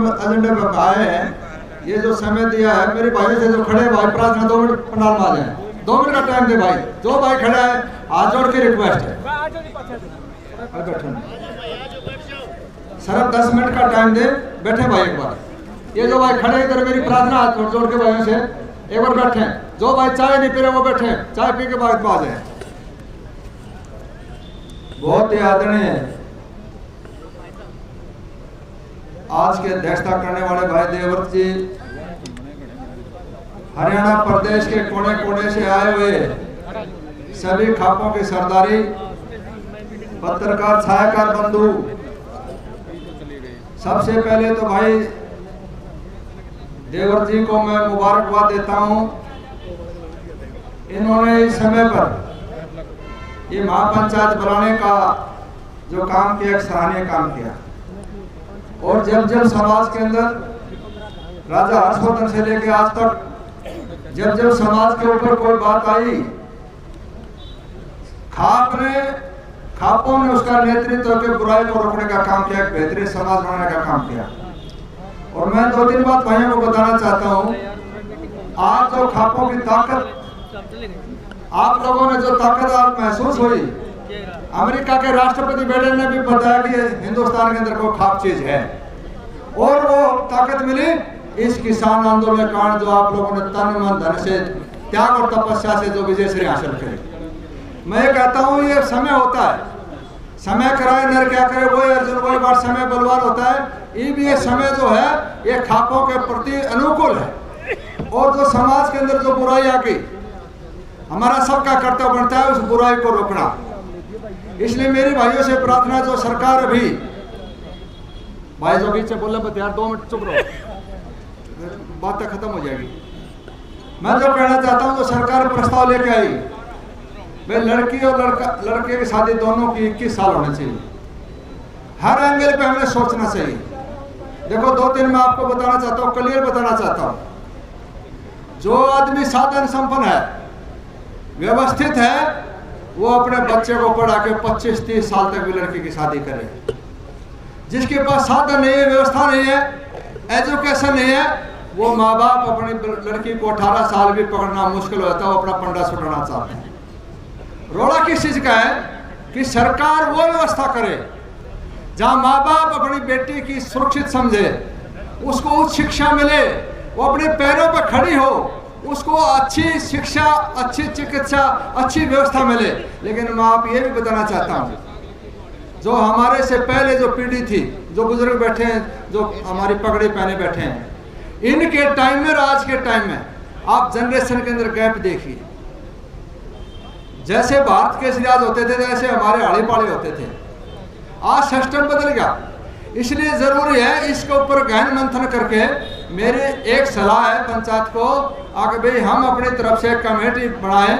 एजेंडे में आए हैं, ये जो समय दिया है मेरे भाई से जो खड़े भाई प्रार्थना 2 मिनट पंडाल में आ जाए, 2 मिनट का टाइम दे भाई। जो भाई खड़ा है हाथ जोड़ के रिक्वेस्ट है सर 10 मिनट का टाइम दे, बैठे भाई एक बार। ये जो भाई खड़े इधर मेरी प्रार्थना हाथ जोड़ के भाइयों से एक बार बैठे। जो भाई चाय नहीं पी रहे वो बैठे, चाय पी के बाद आ जाए। बहुत ही आदरणीय आज के अध्यक्षता करने वाले भाई देवव्रत जी, हरियाणा प्रदेश के कोने कोने से आए हुए सभी खापों की सरदारी, पत्रकार छायाकार बंधु, सबसे पहले तो भाई देवव्रत जी को मैं मुबारकबाद देता हूं। इन्होंने इस समय पर ये महापंचायत बनाने का जो काम किया, एक सराहनीय काम किया। और जब जब समाज के अंदर राजा हर्षवर्धन से लेकर आज तक जब जब समाज के ऊपर कोई बात आई, खापों ने उसका नेतृत्व के बुराई को रोकने का काम किया, एक बेहतरीन समाज बनाने का काम किया। और मैं 2-3 बात भाइयों को बताना चाहता हूँ। आज जो खापों की ताकत आप लोगों ने जो ताकत आज महसूस हुई, अमेरिका के राष्ट्रपति बाइडेन ने भी बताया कि हिंदुस्तान के अंदर कोई खाप चीज है, और वो ताकत मिली इस किसान आंदोलन के कारण, जो आप लोगों ने तन मन धन से त्याग और तपस्या से जो विजय श्री हासिल करी। मैं कहता हूँ ये समय होता है, समय कराए नर क्या करे, वही अर्जुन वही बात, समय बलवान होता है। ये समय जो है ये खापों के प्रति अनुकूल है, और जो समाज के अंदर जो बुराई आ गई, हमारा सबका कर्तव्य बनता है उस बुराई को रोकना। इसलिए मेरी भाइयों से प्रार्थना, जो सरकार अभी भाई जो बीच से बोला बत यार 2 मिनट चुप रहो, बात तो खत्म हो जाएगी। मैं जो कहना चाहता हूं, जो सरकार प्रस्ताव लेके आई, भाई लड़की और लड़के की शादी दोनों की 21 साल होनी चाहिए। हर एंगल पे हमें सोचना चाहिए। देखो 2-3 मैं आपको बताना चाहता हूँ, क्लियर बताना चाहता हूँ। जो आदमी साधन संपन्न है, व्यवस्थित है, वो अपने बच्चे को पढ़ा के 25-30 साल तक भी लड़की की शादी करे। जिसके पास साधन नहीं है, व्यवस्था नहीं है, एजुकेशन नहीं है, वो माँ बाप अपनी लड़की को 18 साल भी पकड़ना मुश्किल होता है, वो अपना पंडा छुड़ाना चाहते हैं। रोड़ा किस चीज का है कि सरकार वो व्यवस्था करे जहां माँ बाप अपनी बेटी की सुरक्षित समझे, उसको उच्च शिक्षा मिले, वो अपने पैरों पर खड़ी हो, उसको अच्छी शिक्षा, अच्छी चिकित्सा, अच्छी व्यवस्था मिले। लेकिन मैं आप ये भी बताना चाहता हूँ, जो हमारे से पहले जो पीढ़ी थी, जो बुजुर्ग बैठे हैं, जो हमारी पगड़ी पहने बैठे हैं, इनके टाइम में और आज के टाइम में आप जनरेशन के अंदर गैप देखिए। जैसे भारत के राज होते थे, जैसे हमारे आड़े पाड़े होते थे। आज सिस्टम बदल गया, इसलिए जरूरी है इसके ऊपर गहन मंथन करके। मेरी एक सलाह है पंचायत को, आगे भाई हम अपनी तरफ से कमेटी बनाएं,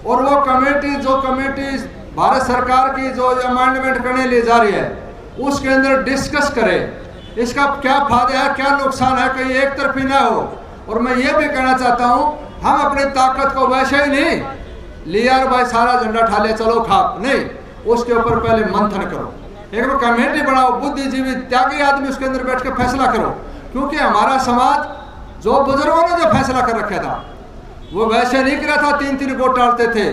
और वो कमेटी जो कमेटी भारत सरकार की जो अमेंडमेंट करने ले जा रही है, उसके अंदर डिस्कस करें इसका क्या फायदा है, क्या नुकसान है, कहीं एक तरफी ना हो। और मैं ये भी कहना चाहता हूँ, हम अपनी ताकत को वैसे ही नहीं लिया भाई सारा झंडा ठा ले चलो खाप, नहीं, उसके ऊपर पहले मंथन करो, एक कमेटी बनाओ, बुद्धिजीवी त्यागी आदमी उसके अंदर बैठ के फैसला करो। क्योंकि हमारा समाज जो बुजुर्गों ने जो फैसला कर रखा था, वो वैसे नहीं करा था, 3-3 गोट डालते थे,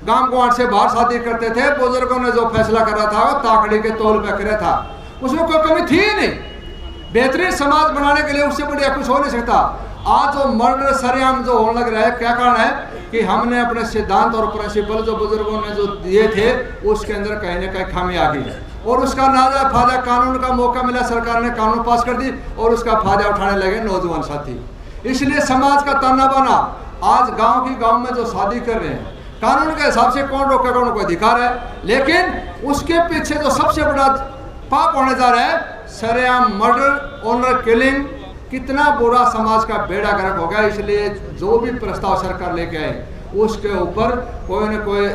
गांव गुआड़ से बाहर शादी करते थे। बुजुर्गों ने जो फैसला करा था वो ताकड़ी के तौल पे करा था, उसमें कोई कमी थी ही नहीं। बेहतरीन समाज बनाने के लिए उससे बढ़िया कुछ हो नहीं सकता। आज जो मर्डर सरेआम जो होने लग रहा है, क्या कारण है कि हमने अपने सिद्धांत और प्रिंसिपल जो बुजुर्गों ने जो दिए थे, उसके अंदर कहीं ना कहीं खामी आ गई, और उसका नाजा फायदा कानून का मौका मिला, सरकार ने कानून पास कर दी, और उसका फायदा उठाने लगे नौजवान साथी। इसलिए समाज का ताना बाना, आज गांव में जो शादी कर रहे हैं, कानून के हिसाब से कौन रोकेगा, उनको अधिकार है, लेकिन उसके पीछे जो सबसे बड़ा पाप होने जा रहा है, सरेआम मर्डर, ऑनर किलिंग, कितना बुरा समाज का बेड़ा गर्क हो गया। इसलिए जो भी प्रस्ताव सरकार लेके आए, उसके ऊपर कोई न कोई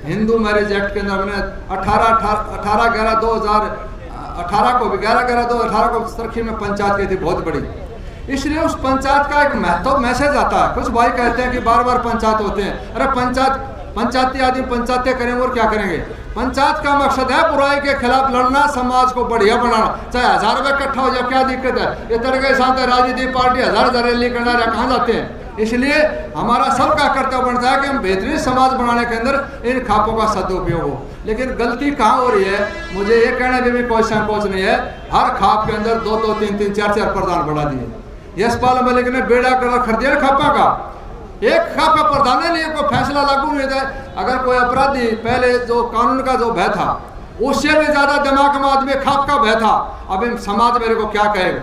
हिंदू मैरिज एक्ट के अंदर हमने 18/11/2018 को भी 11/11/2018 को सरखी में पंचायत की थी बहुत बड़ी। इसलिए उस पंचायत का एक महत्व मैसेज आता है। कुछ भाई कहते हैं कि बार बार पंचायत होते हैं, अरे पंचायती आदमी पंचायतें करेंगे और क्या करेंगे। पंचायत का मकसद है बुराई के खिलाफ लड़ना, समाज को बढ़िया बनाना। चाहे 1000 रुपये इकट्ठा हो जाए, क्या दिक्कत है? ये तरह के साथ राजनीतिक पार्टी 1000 रैली करना रहा, कहाँ जाते हैं? इसलिए हमारा सबका कर्तव्य बनता है कि हम बेहतरीन समाज बनाने के अंदर इन खापों का सदुपयोग हो। लेकिन गलती कहाँ हो रही है? मुझे ये कहने में भी कोई संकोच नहीं है, हर खाप के अंदर 2-2, 3-3, 4-4 प्रधान बढ़ा दिए। यशपाल मलिक ने बेड़ा कर दिया खापा का, एक खाप का प्रधान नहीं, कोई फैसला लागू नहीं था। अगर कोई अपराधी पहले जो कानून का जो भय था, उससे भी ज्यादा दिमाग में आदमी खाप का भय था। अब इन समाज मेरे को क्या कहेगा?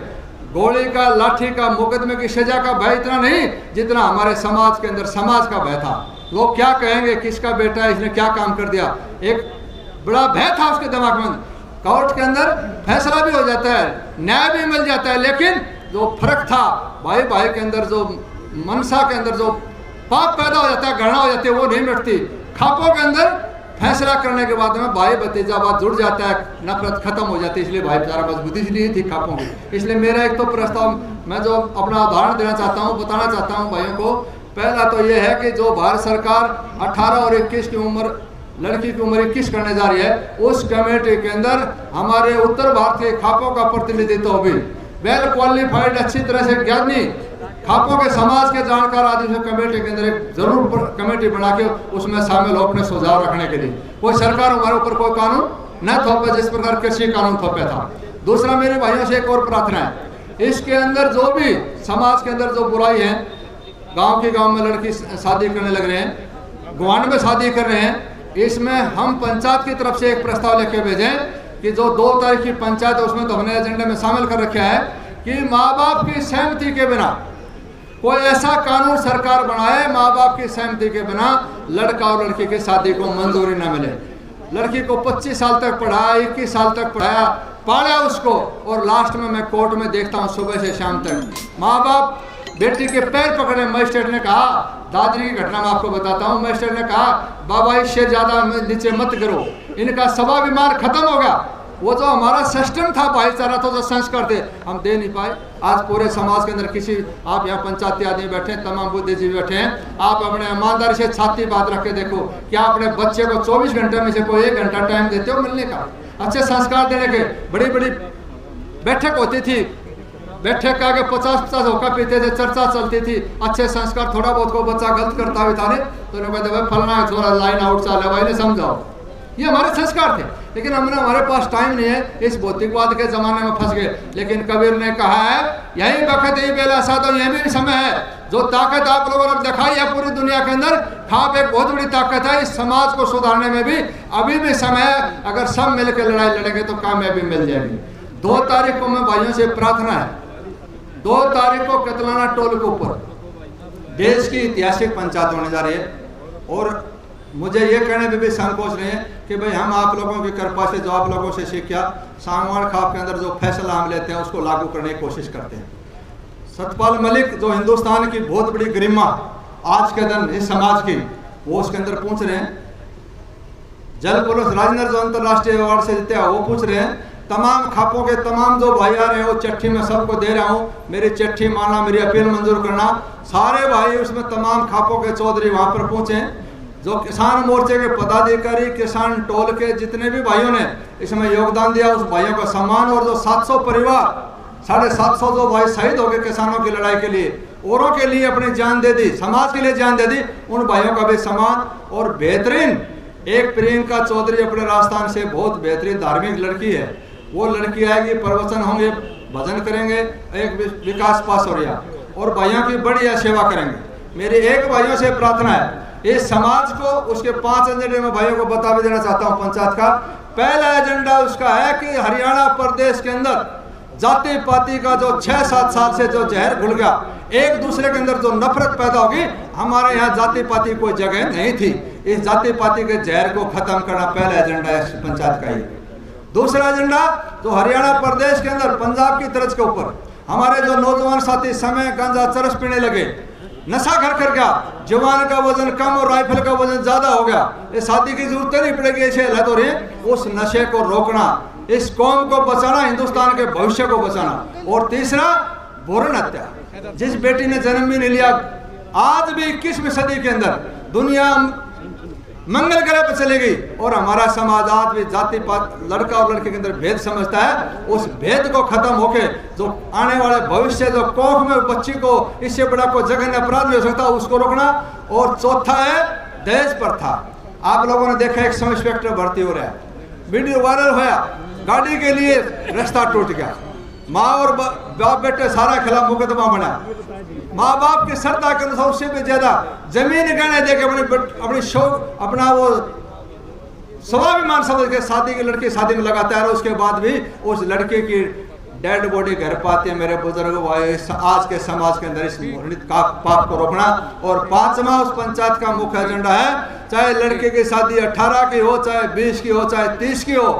गोली का, लाठी का, मुकदमे की सजा का भय इतना नहीं जितना हमारे समाज के अंदर समाज का भय था। लोग क्या कहेंगे, किसका बेटा है, इसने क्या काम कर दिया, एक बड़ा भय था उसके दिमाग में। कोर्ट के अंदर फैसला भी हो जाता है, न्याय भी मिल जाता है, लेकिन जो फर्क था भाई भाई के अंदर, जो मनसा के अंदर जो पाप पैदा हो जाता है, घृणा हो जाती है, वो नहीं मिटती। खापों के अंदर फैसला करने के बाद में भाई भतीजावाद जुड़ जाता है, नफरत खत्म हो जाती है। इसलिए भाईचारा मजबूती इसलिए थी खापों की। इसलिए मेरा एक तो प्रस्ताव, मैं जो अपना उदाहरण देना चाहता हूँ, बताना चाहता हूँ भाइयों को, पहला तो ये है कि जो भारत सरकार 18 और 21 की उम्र, लड़की की उम्र 21 करने जा रही है, उस कमेटी के अंदर हमारे उत्तर भारत के खापों का प्रतिनिधित्व भी वेल क्वालिफाइड, अच्छी तरह से ज्ञानी खापों के समाज के जानकार आदमी कमेटी के अंदर एक जरूर कमेटी बना के उसमें शामिल हो, अपने सुझाव रखने के लिए। कोई सरकार हमारे ऊपर कोई कानून न थोपे जिस प्रकार कृषि कानून थोपे था। दूसरा, मेरे भाइयों से एक और प्रार्थना है, इसके अंदर जो भी समाज के अंदर जो बुराई है, गांव के गांव में लड़की शादी करने लग रहे हैं, गुआंढ में शादी कर रहे हैं, इसमें हम पंचायत की तरफ से एक प्रस्ताव लेके भेजें कि जो 2 तारीख की पंचायत है उसमें तो हमने एजेंडे में शामिल कर रखा है कि माँ बाप की सहमति के बिना कोई ऐसा कानून सरकार बनाए, माँ बाप की सहमति के बिना लड़का और लड़की की शादी को मंजूरी न मिले। लड़की को 25 साल तक पढ़ाया, 21 साल तक पढ़ाया, पाला उसको, और लास्ट में मैं कोर्ट में देखता हूँ सुबह से शाम तक माँ बाप बेटी के पैर पकड़े। मजिस्ट्रेट ने कहा, दादरी की घटना मैं आपको बताता हूँ, मजिस्ट्रेट ने कहा बाबा इससे ज्यादा नीचे मत करो, इनका स्वाभिमान खत्म होगा। वो जो हमारा सिस्टम था, भाईचारा था, जो संस्कार थे, हम दे नहीं पाए। आज पूरे समाज के अंदर किसी, आप यहाँ पंचायती आदमी बैठे हैं, तमाम बुद्धिजीवी बैठे हैं, आप अपने ईमानदारी से छाती बात रख के देखो, क्या अपने बच्चे को 24 घंटे में से कोई 1 घंटा टाइम देते हो मिलने का, अच्छे संस्कार देने के? बड़ी बड़ी बैठक होती थी, बैठक के आगे 50-50 होका पीते थे, चर्चा चलती थी, अच्छे संस्कार। थोड़ा बहुत को बच्चा गलत करता हुआ था ने तो कहते भाई फलना छोरा लाइन आउट चाल है भाई ने समझाओ, ये हमारे संस्कार थे। लेकिन हमारे पास टाइम नहीं है, इस भौतिकवाद के जमाने में फंस गए। लेकिन कबीर ने कहा है, यही वक्त, यही बेला साथ, और यही भी समय है, जो ताकत आप लोगों ने दिखाई है पूरी दुनिया के अंदर, खाप एक बहुत बड़ी ताकत है। इस समाज को सुधारने में भी अभी भी समय है, अगर सब मिलकर लड़ाई लड़ेंगे तो कामयाबी मिल जाएगी। 2 तारीख को मैं भाइयों से प्रार्थना है, 2 तारीख को कतलाना टोल के ऊपर देश की ऐतिहासिक पंचायत होने जा रही है, और मुझे ये कहने में भी संकोच नहीं है कि भाई हम आप लोगों की कृपा से, जो आप लोगों से सीखा, सांगवान खाप के अंदर जो फैसला हम लेते हैं उसको लागू करने की कोशिश करते हैं। सतपाल मलिक जो हिंदुस्तान की बहुत बड़ी गरिमा आज के दिन इस समाज की, वो उसके अंदर पूछ रहे हैं। जल पुलिस राजेंद्र जो अंतरराष्ट्रीय अवार्ड से जीते हैं, वो पूछ रहे हैं। तमाम खापों के तमाम जो भाई आ रहे हैं, वो चिट्ठी में सबको दे रहा हूँ, मेरी चिट्ठी मानना, मेरी अपील मंजूर करना। सारे भाई उसमें तमाम खापों के चौधरी वहाँ पर पहुँचे, जो किसान मोर्चे के पदाधिकारी, किसान टोल के जितने भी भाइयों ने इसमें योगदान दिया, उस भाइयों का सम्मान। और जो 700 परिवार, 750 जो भाई शहीद हो गए किसानों की लड़ाई के लिए, औरों के लिए अपनी जान दे दी, समाज के लिए जान दे दी, उन भाइयों का भी सम्मान। और बेहतरीन एक प्रियंका चौधरी अपने राजस्थान से बहुत बेहतरीन धार्मिक लड़की है, वो लड़की आएगी, प्रवचन होंगे, भजन करेंगे, एक विकास पास हो रहा, और भाइयों की बढ़िया सेवा करेंगे। मेरी एक भाइयों से प्रार्थना है, इस समाज को उसके 5 एजेंडे में भाइयों को बता भी देना चाहता हूँ। पंचायत का पहला एजेंडा उसका है कि हरियाणा प्रदेश के अंदर जाति पाति का जो 6-7 साल से जो जहर घुल गया, एक दूसरे के अंदर जो नफरत पैदा होगी, हमारे यहाँ जाति पाति कोई जगह नहीं थी। इस जाति पाति के जहर को खत्म करना पहला एजेंडा है पंचायत का। ही दूसरा एजेंडा, जो हरियाणा प्रदेश के अंदर पंजाब की तर्ज के ऊपर हमारे जो नौजवान साथी समय गांजा चरस पीने लगे, नशा घर कर गया, जवान का वजन कम और राइफल का वजन ज्यादा हो गया, ये शादी की जरूरत नहीं पड़ेगी, ऐसे हालत हो रही है। उस नशे को रोकना, इस कौम को बचाना, हिंदुस्तान के भविष्य को बचाना। और तीसरा, भ्रूण हत्या, जिस बेटी ने जन्म भी नहीं लिया, आज भी 21वीं सदी के अंदर दुनिया मंगल ग्रह पर चली गई। और हमारा समाज आज भी जाति पात लड़का और लड़के के अंदर भेद समझता है। उस भेद को खत्म होके जो आने वाले भविष्य जो कोख में बच्ची को इससे बड़ा कोई जघन्य अपराध नहीं हो सकता, उसको रोकना। और चौथा है दहेज प्रथा। आप लोगों ने देखा एक सब इंस्पेक्टर भर्ती हो रहा है, वीडियो वायरल होया, गाड़ी के लिए रास्ता टूट गया, माँ और बाप बेटे सारा खिलाफ मुकदमा बना। माँ बाप की श्रद्धा के अनुसार उससे भी ज्यादा जमीन गहने देके अपनी शौक अपना वो स्वाभिमान समझ के शादी की लड़की शादी में लगाता है। उसके बाद भी उस लड़के की डेड बॉडी घर पाते हैं। मेरे बुजुर्ग भाई, आज के समाज के अंदर इस पाप को रोकना। और 5वां उस पंचायत का मुख्य एजेंडा है, चाहे लड़के की शादी 18 की हो, चाहे 20 की हो, चाहे 30 की हो,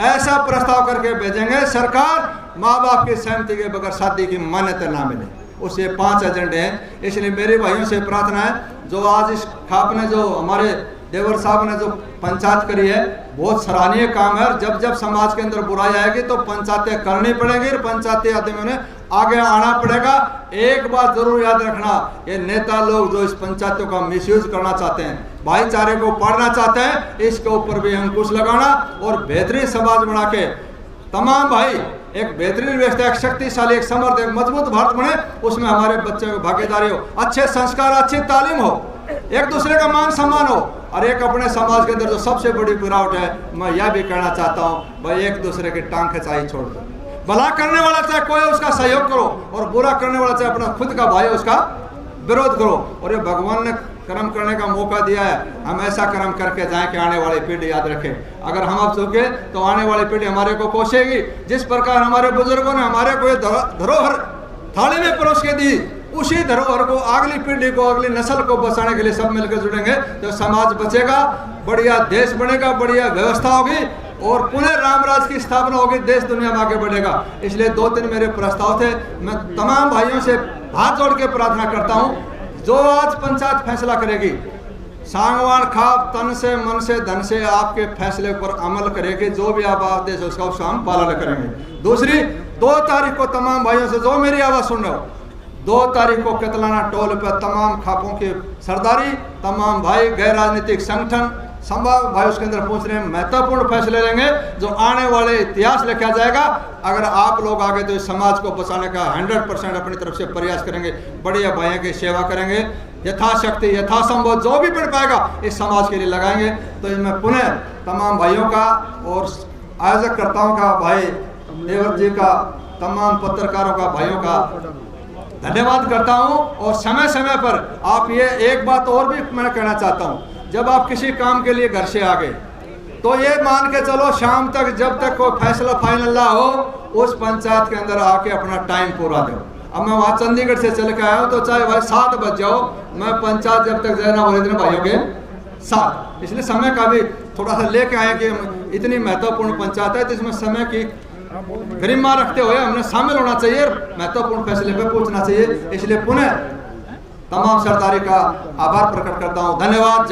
ऐसा प्रस्ताव करके भेजेंगे सरकार माँ बाप की सहमति के बगैर शादी की मान्यता ना मिले। उससे 5 एजेंडे हैं। इसलिए मेरे भाइयों से प्रार्थना है, जो आज इस खाप ने जो हमारे देवर साहब ने जो पंचायत करी है, बहुत सराहनीय काम है। और जब जब समाज के अंदर बुराई आएगी तो पंचायतें करनी पड़ेगी, पंचायती आदमियों ने आगे आना पड़ेगा। एक बात जरूर याद रखना, ये नेता लोग जो इस पंचायतों का मिसयूज करना चाहते हैं, भाईचारे को पाड़ना चाहते हैं, इसके ऊपर भी अंकुश लगाना और बेहतरीन समाज बना के तमाम भाई एक बेहतरीन व्यवस्था, एक शक्तिशाली, एक समर्थ, एक मजबूत भारत बने। उसमें हमारे बच्चों की भागीदारी हो, अच्छे संस्कार, अच्छी तालीम हो, एक दूसरे का मान सम्मान हो। और एक अपने समाज के अंदर जो सबसे बड़ी गिरावट है, मैं यह भी कहना चाहता हूँ, भाई एक दूसरे की टांग खिंचाई छोड़ दो। भला करने वाला चाहे कोई उसका सहयोग करो, और बुरा करने वाला चाहे अपना खुद का भाई उसका विरोध करो। और ये भगवान ने कर्म करने का मौका दिया है, हम ऐसा कर्म करके जाएं कि आने वाली पीढ़ी याद रखे। अगर हम अब चूके तो आने वाली पीढ़ी हमारे को कोसेगी। जिस प्रकार हमारे बुजुर्गों ने हमारे को ये धरोहर थाली में परोस के दी, उसी धरोहर को अगली पीढ़ी को, अगली नस्ल को बचाने के लिए सब मिलकर जुड़ेंगे तो समाज बचेगा, बढ़िया देश बनेगा, बढ़िया व्यवस्था होगी और पुनः रामराज की स्थापना होगी, देश दुनिया में आगे बढ़ेगा। इसलिए 2-3 मेरे प्रस्ताव थे। मैं तमाम भाइयों से हाथ जोड़ के प्रार्थना करता हूँ, जो आज पंचायत फैसला करेगी, सांगवान खाप तन से, मन से, धन से आपके फैसले पर अमल करेगी। जो भी आप आदेश उसका हम पालन करेंगे। दूसरी, 2 तारीख को तमाम भाइयों से जो मेरी आवाज़ सुन रहे हो, 2 तारीख को केतलाना टोल पर तमाम खापों के सरदारी, तमाम भाई, गैर राजनीतिक संगठन, संभाग भाई उसके अंदर पहुंच रहे हैं। महत्वपूर्ण फैसले लेंगे जो आने वाले इतिहास लिखा जाएगा। अगर आप लोग आगे तो इस समाज को बचाने का 100% अपनी तरफ से प्रयास करेंगे, बढ़िया भाइयों की सेवा करेंगे, यथाशक्ति यथासंभव जो भी बन पाएगा इस समाज के लिए लगाएंगे। तो मैं पुनः तमाम भाइयों का और आयोजककर्ताओं का, भाई देवर जी का, तमाम पत्रकारों का, भाइयों का धन्यवाद करता हूं। और समय समय पर आप ये एक बात और भी मैं कहना चाहता हूं, जब आप किसी काम के लिए घर से आ गए तो ये मान के चलो शाम तक, जब तक कोई फैसला फाइनल ना हो, उस पंचायत के अंदर आके अपना टाइम पूरा दो। अब मैं वहाँ चंडीगढ़ से चल के आया हूँ, तो चाहे भाई 7 बज जाओ, मैं पंचायत जब तक जाना हो इतने भाइयों के साथ। इसलिए समय का भी थोड़ा सा लेके आए कि इतनी महत्वपूर्ण पंचायत है, तो इसमें समय की गरिमा रखते हुए हमने शामिल होना चाहिए, महत्वपूर्ण फैसले पे पहुंचना चाहिए। इसलिए पुनः तमाम सरदारी का आभार प्रकट करता हूँ। धन्यवाद।